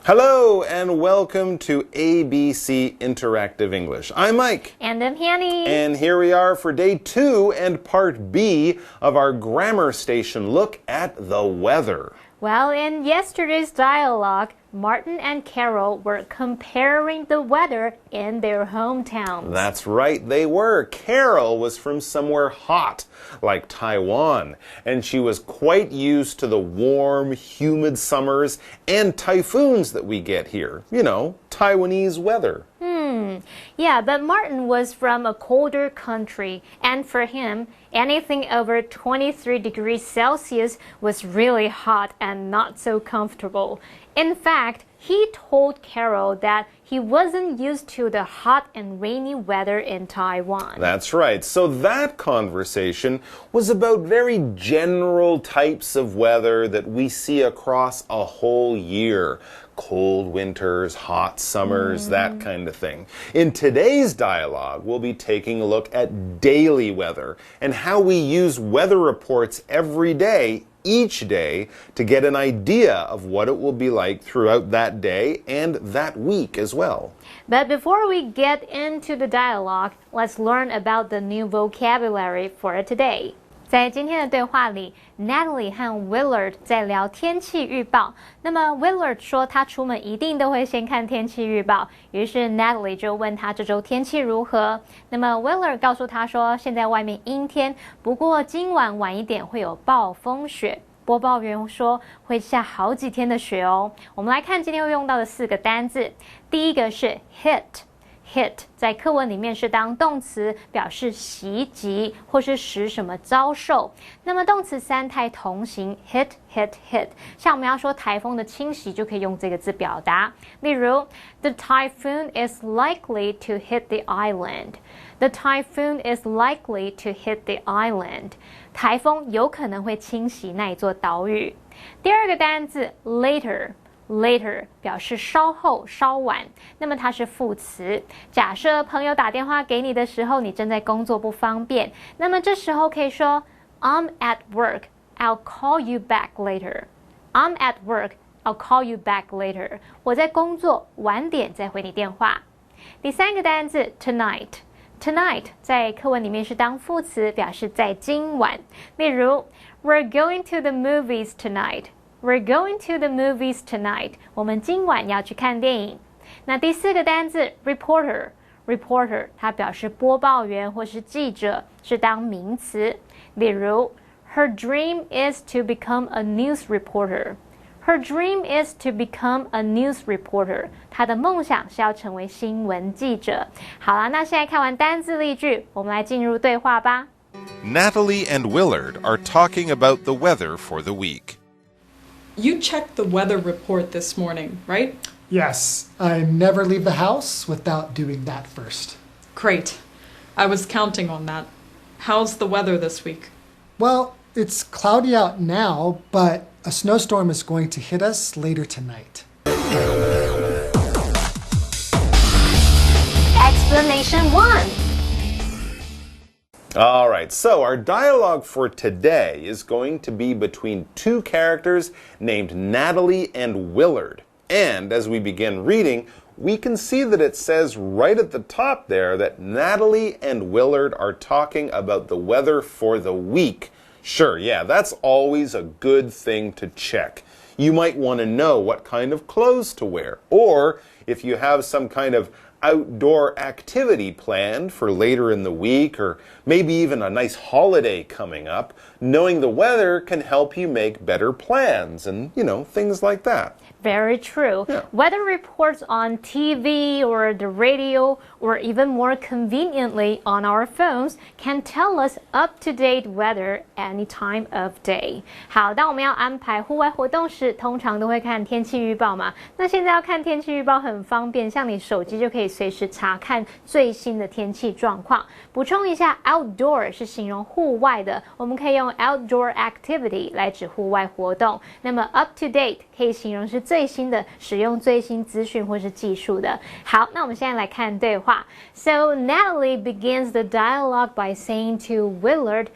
Hello and welcome to ABC Interactive English. I'm Mike. And I'm Hanny. And here we are for day 2 and part B of our Grammar Station look at the weather. Well, in yesterday's dialogue, Martin and Carol were comparing the weather in their hometowns. That's right, they were. Carol was from somewhere hot, like Taiwan, and she was quite used to the warm, humid summers and typhoons that we get here. You know, Taiwanese weather. Yeah, but Martin was from a colder country, and for him, anything over 23 degrees Celsius was really hot and not so comfortable. In fact, he told Carol that he wasn't used to the hot and rainy weather in Taiwan. That's right. So that conversation was about very general types of weather that we see across a whole year. Cold winters, hot summers, that kind of thing. In today's dialogue, we'll be taking a look at daily weather and how we use weather reports every day, each day, to get an idea of what it will be like throughout that day and that week as well. But before we get into the dialogue, let's learn about the new vocabulary for today. 在今天的对话里 Natalie 和 Willard 在聊天气预报。那么 Willard 说他出门一定都会先看天气预报，于是 Natalie 就问他这周天气如何。那么 Willard 告诉他说现在外面阴天，不过今晚晚一点会有暴风雪。播报员说会下好几天的雪哦。我们来看今天会用到的4个单字。第一个是 hit。Hit 在课文里面是当动词，表示袭击或是使什么遭受。那么动词三态同形 hit, hit, hit。像我们要说台风的侵袭，就可以用这个字表达。例如 The typhoon is likely to hit the island. The typhoon is likely to hit the island. 台风有可能会侵袭那一座岛屿。第二个单字 later。Later 表示稍后、稍晚，那么它是副词。假设朋友打电话给你的时候，你正在工作不方便，那么这时候可以说 I'm at work, I'll call you back later. I'm at work, I'll call you back later. 我在工作，晚点再回你电话。第三个单字 tonight。Tonight 在课文里面是当副词，表示在今晚。例如 We're going to the movies tonight.We're going to the movies tonight. 我们今晚要去看电影。那第4个单字 reporter 它表示播报员或是记者，是当名词。例如 Her dream is to become a news reporter. Her dream is to become a news reporter. 她的梦想是要成为新闻记者。好啦，那现在看完单字例句，我们来进入对话吧。Natalie and Willard are talking about the weather for the week.You checked the weather report this morning, right? Yes, I never leave the house without doing that first. Great. I was counting on that. How's the weather this week? Well, it's cloudy out now, but a snowstorm is going to hit us later tonight. Explanation 1.All right, so our dialogue for today is going to be between 2 characters named Natalie and Willard. And as we begin reading, we can see that it says right at the top there that Natalie and Willard are talking about the weather for the week. Sure, yeah, that's always a good thing to check. You might want to know what kind of clothes to wear, or if you have some kind of outdoor activity planned for later in the week, or maybe even a nice holiday coming up, knowing the weather can help you make better plans and, things like that. Very true. Yeah. Weather reports on TV or the radio, or even more conveniently on our phones, can tell us up-to-date weather any time of day. 好，当我们要安排户外活动时，通常都会看天气预报嘛。那现在要看天气预报很方便，像你手机就可以随时查看最新的天气状况。补充一下 ，outdoor 是形容户外的，我们可以用 outdoor activity 来指户外活动。那么 up-to-date 可以形容是最新的，使用最新资讯或是技术的。好，那我们现在来看对话。So Natalie begins the dialogue by saying to Willard,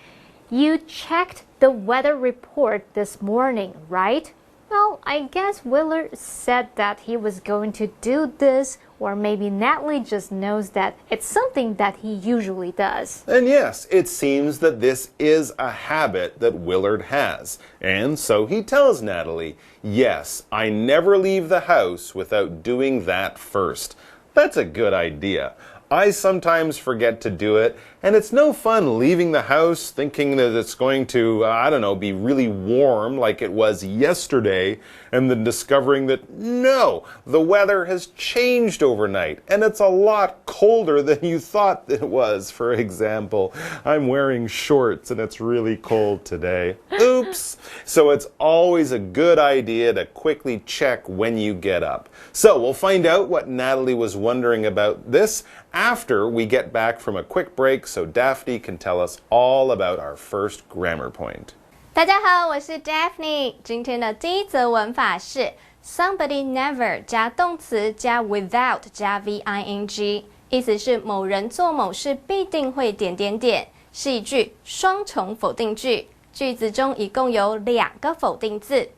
"You checked the weather report this morning, right?" Well, I guess Willard said that he was going to do this, or maybe Natalie just knows that it's something that he usually does. And yes, it seems that this is a habit that Willard has. And so he tells Natalie, yes, I never leave the house without doing that first. That's a good idea. I sometimes forget to do it, and it's no fun leaving the house thinking that it's going to, I don't know, be really warm like it was yesterday, and then discovering that, no, the weather has changed overnight, and it's a lot colder than you thought it was. For example, I'm wearing shorts, and it's really cold today. Oops! So it's always a good idea to quickly check when you get up. So we'll find out what Natalie was wondering about this after we get back from a quick break so Daphne can tell us all about our first grammar point. 大家好，我是 Daphne。今天的第一则文法是 somebody never 加动词加 without 加 VING， 意思是某人做某事必定会点点点，是一句双重否定句。句子中一共有2个否定字。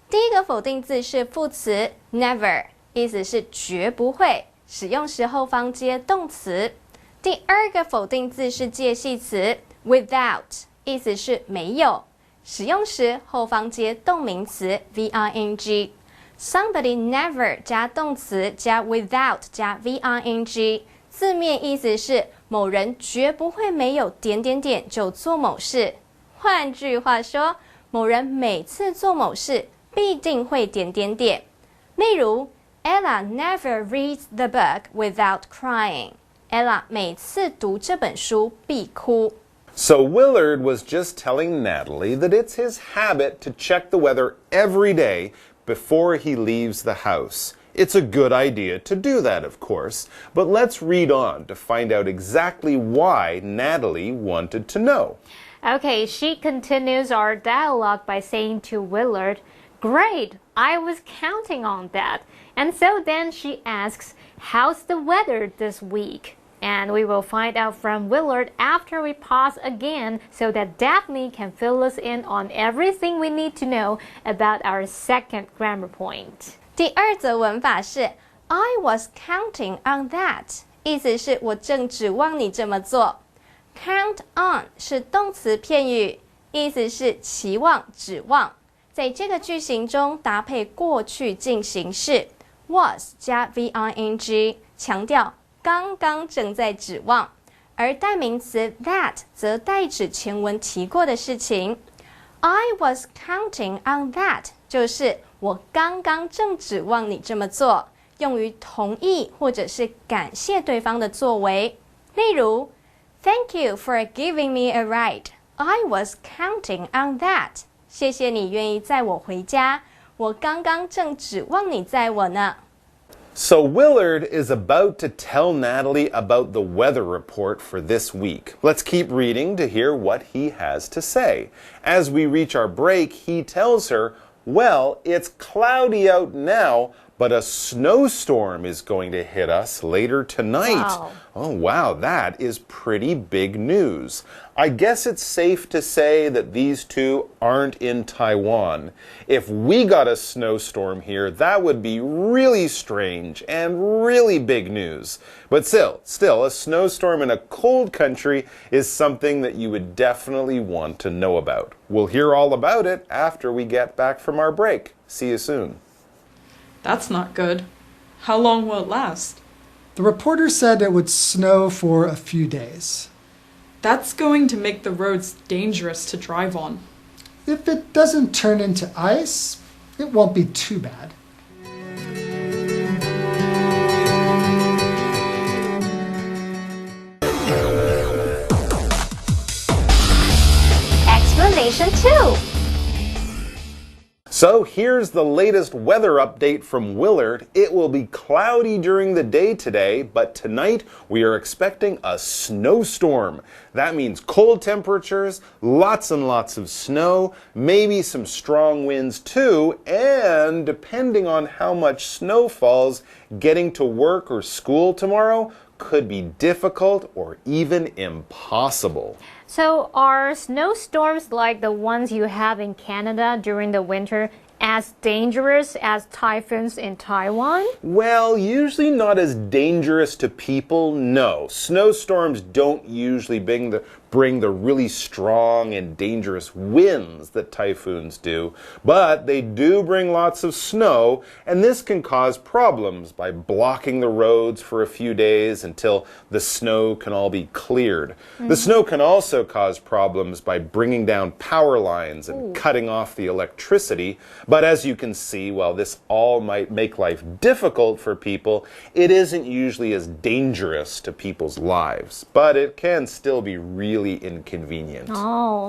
第一个否定字是副词 never， 意思是绝不会，使用时后方接动词。第二个否定字是介系词 without， 意思是没有，使用时后方接动名词 VING。 Somebody never 加动词加 without 加 VING， 字面意思是某人绝不会没有点点点就做某事。换句话说，某人每次做某事必定会点点点。例如 Ella never reads the book without crying. Ella 每次读这本书必哭。So Willard was just telling Natalie that it's his habit to check the weather every day before he leaves the house. It's a good idea to do that, of course, but let's read on to find out exactly why Natalie wanted to know. Okay, she continues our dialogue by saying to Willard, "Great, I was counting on that." And so then she asks, "How's the weather this week?" And we will find out from Willard after we pause again so that Daphne can fill us in on everything we need to know about our second grammar point. 第二则文法是 I was counting on that， 意思是我正指望你这么做。Count on 是动词片语，意思是期望、指望。在这个句型中搭配过去进行式 was 加 VING， 强调刚刚正在指望，而代名词 that 则代指前文提过的事情。I was counting on that 就是我刚刚正指望你这么做，用于同意或者是感谢对方的作为。例如 Thank you for giving me a ride. I was counting on that. 谢谢你愿意载我回家，我刚刚正指望你载我呢。So Willard is about to tell Natalie about the weather report for this week. Let's keep reading to hear what he has to say. As we reach our break, he tells her, well, it's cloudy out now, but a snowstorm is going to hit us later tonight. Wow. Oh, wow, that is pretty big news. I guess it's safe to say that these two aren't in Taiwan. If we got a snowstorm here, that would be really strange and really big news. But still, a snowstorm in a cold country is something that you would definitely want to know about. We'll hear all about it after we get back from our break. See you soon. That's not good. How long will it last? The reporter said it would snow for a few days. That's going to make the roads dangerous to drive on. If it doesn't turn into ice, it won't be too bad. Explanation 2. So here's the latest weather update from Willard. It will be cloudy during the day today, but tonight we are expecting a snowstorm. That means cold temperatures, lots and lots of snow, maybe some strong winds too, and depending on how much snow falls, getting to work or school tomorrow could be difficult or even impossible. So are snowstorms like the ones you have in Canada during the winter as dangerous as typhoons in Taiwan? Well, usually not as dangerous to people, no. Snowstorms don't usually bring the really strong and dangerous winds that typhoons do, but they do bring lots of snow, and this can cause problems by blocking the roads for a few days until the snow can all be cleared. The snow can also cause problems by bringing down power lines and cutting off the electricity, but as you can see, while this all might make life difficult for people, it isn't usually as dangerous to people's lives, but it can still be really inconvenient.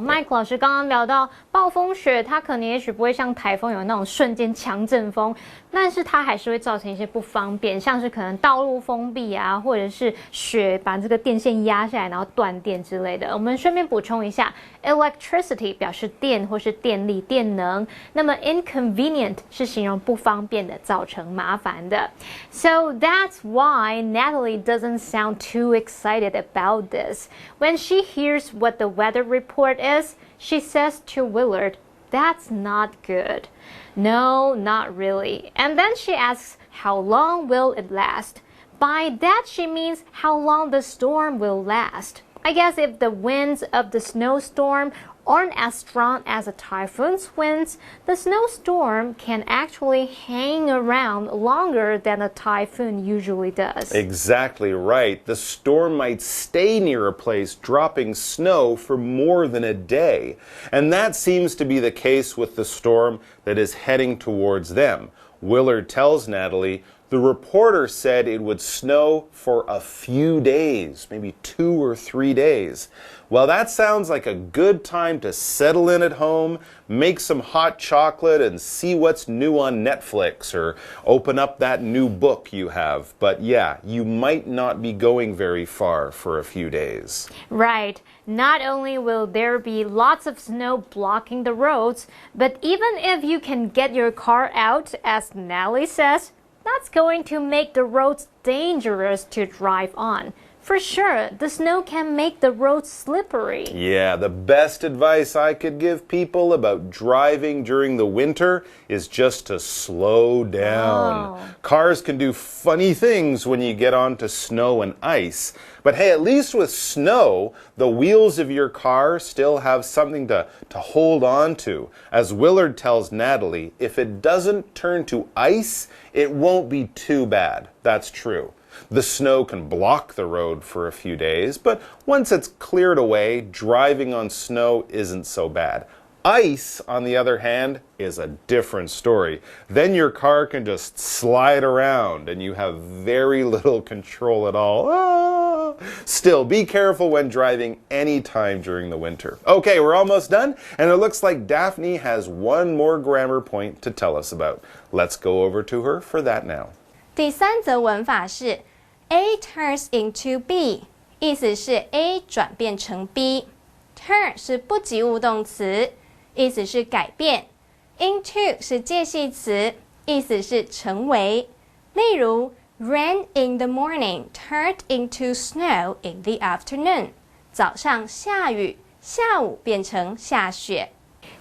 麦克老师刚刚聊到暴风雪，它可能也许不会像台风有那种瞬间强阵风，但是它还是会造成一些不方便，像是可能道路封闭啊，或者是雪把这个电线压下来，然后断电之类的。我们顺便补充一下 ，electricity 表示电或是电力、电能，那么 inconvenient 是形容不方便的、造成麻烦的。So that's why Natalie doesn't sound too excited about this. When she hears what the weather report is, she says to Willard, "That's not good." No, not really. And then she asks, how long will it last? By that she means how long the storm will last. I guess if the winds of the snowstorm aren't as strong as a typhoon's winds, the snowstorm can actually hang around longer than a typhoon usually does. Exactly right. The storm might stay near a place, dropping snow for more than a day. And that seems to be the case with the storm that is heading towards them. Willard tells Natalie, the reporter said it would snow for a few days, maybe 2 or 3 days. Well, that sounds like a good time to settle in at home, make some hot chocolate, and see what's new on Netflix, or open up that new book you have. But yeah, you might not be going very far for a few days. Right. Not only will there be lots of snow blocking the roads, but even if you can get your car out, as Natalie says, that's going to make the roads dangerous to drive on. For sure, the snow can make the roads slippery. Yeah, the best advice I could give people about driving during the winter is just to slow down. Cars can do funny things when you get onto snow and ice. But hey, at least with snow, the wheels of your car still have something to hold on to. As Willard tells Natalie, if it doesn't turn to ice, it won't be too bad. That's true. The snow can block the road for a few days, but once it's cleared away, driving on snow isn't so bad. Ice, on the other hand, is a different story. Then your car can just slide around and you have very little control at all. Still, be careful when driving anytime during the winter. Okay, we're almost done, and it looks like Daphne has one more grammar point to tell us about. Let's go over to her for that now. 第三则文法是 A turns into B， 意思是 A 转变成 B。Turn 是不及物动词，意思是改变。Into 是介系词，意思是成为。例如 Rain in the morning turned into snow in the afternoon。早上下雨，下午变成下雪。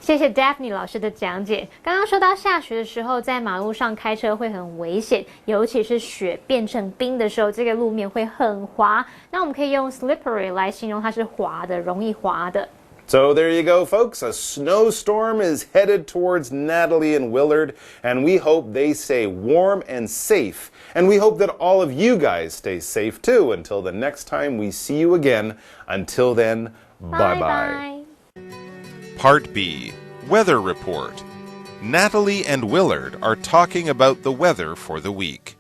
谢谢 Daphne 老师的讲解。刚刚说到下雪的时候，在马路上开车会很危险，尤其是雪变成冰的时候，这个路面会很滑。那我们可以用 slippery 来形容它是滑的，容易滑的。So there you go, folks. A snowstorm is headed towards Natalie and Willard, and we hope they stay warm and safe. And we hope that all of you guys stay safe too until the next time we see you again. Until then, bye-bye. Part B, Weather Report. Natalie and Willard are talking about the weather for the week.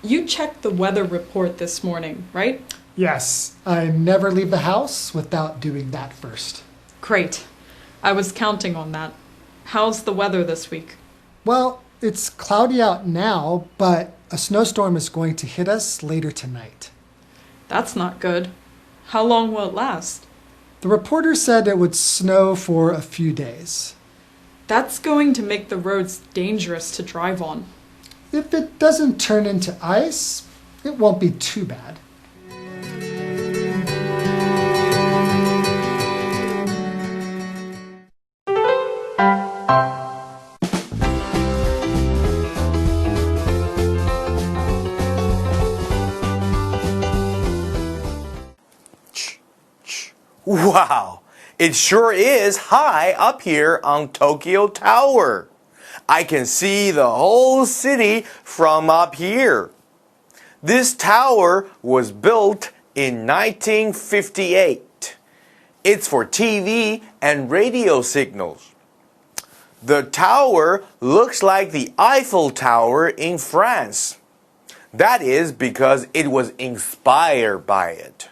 You checked the weather report this morning, right? Yes, I never leave the house without doing that first. Great. I was counting on that. How's the weather this week? Well, it's cloudy out now, but a snowstorm is going to hit us later tonight. That's not good. How long will it last? The reporter said it would snow for a few days. That's going to make the roads dangerous to drive on. If it doesn't turn into ice, it won't be too bad. Wow, it sure is high up here on Tokyo Tower. I can see the whole city from up here. This tower was built in 1958. It's for TV and radio signals. The tower looks like the Eiffel Tower in France. That is because it was inspired by it.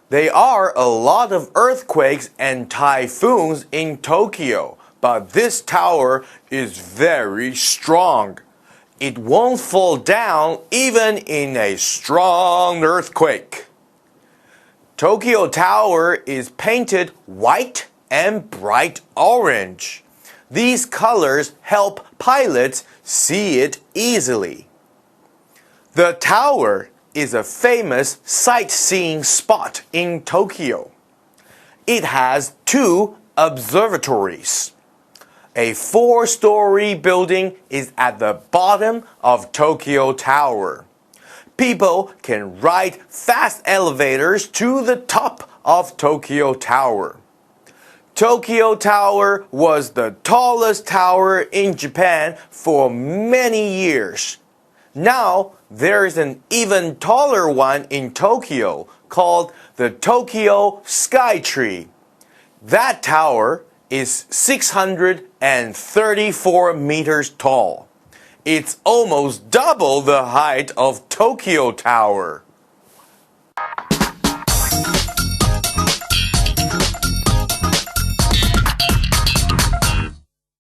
There are a lot of earthquakes and typhoons in Tokyo, but this tower is very strong. It won't fall down even in a strong earthquake. Tokyo Tower is painted white and bright orange. These colors help pilots see it easily. The tower is a famous sightseeing spot in Tokyo. It has 2 observatories. A 4-story building is at the bottom of Tokyo Tower. People can ride fast elevators to the top of Tokyo Tower. Tokyo Tower was the tallest tower in Japan for many years. Now, there is an even taller one in Tokyo called the Tokyo Skytree. That tower is 634 meters tall. It's almost double the height of Tokyo Tower.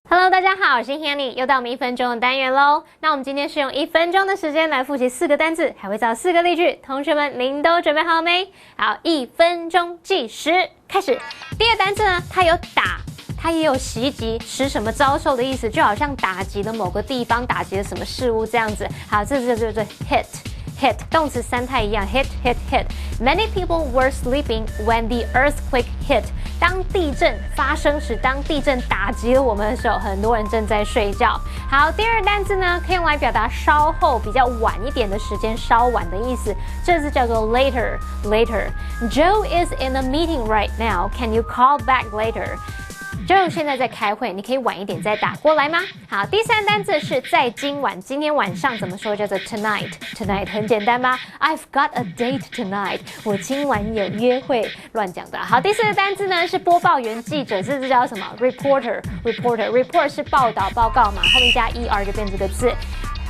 Hello， 大家好，我是 Hanny， 又到我们1分钟的单元喽。那我们今天是用1分钟的时间来复习4个单字，还会造4个例句。同学们，您都准备好了没？好，1分钟计时，开始。第一个单字呢，它有打，它也有袭击，使什么遭受的意思，就好像打击了某个地方，打击了什么事物这样子。好，这 hit。Hit 动词3态一样 hit. Many people were sleeping when the earthquake hit. 当地震发生时，当地震打击了我们的时候，很多人正在睡觉。好，第二单字呢，可以用来表达稍后、比较晚一点的时间，稍晚的意思。这字叫做 later. Joe is in a meeting right now. Can you call back later? Joe 现在在开会，你可以晚一点再打过来吗？好，第三单字是在今晚，今天晚上怎么说？叫做 tonight 很简单吧 ？I've got a date tonight， 我今晚有约会，乱讲的。好，第四个单字呢是播报员、记者，这字叫什么 ？report 是报道、报告嘛，后面加 er 就变这个字。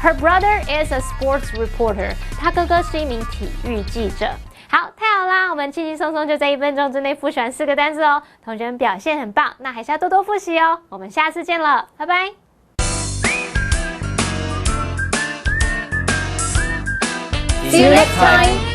Her brother is a sports reporter， 他哥哥是一名体育记者。好，太好啦！我们轻轻松松就在1分钟之内复习完4个单字哦，同学们表现很棒，那还是要多多复习哦。我们下次见了，拜拜。See you next time.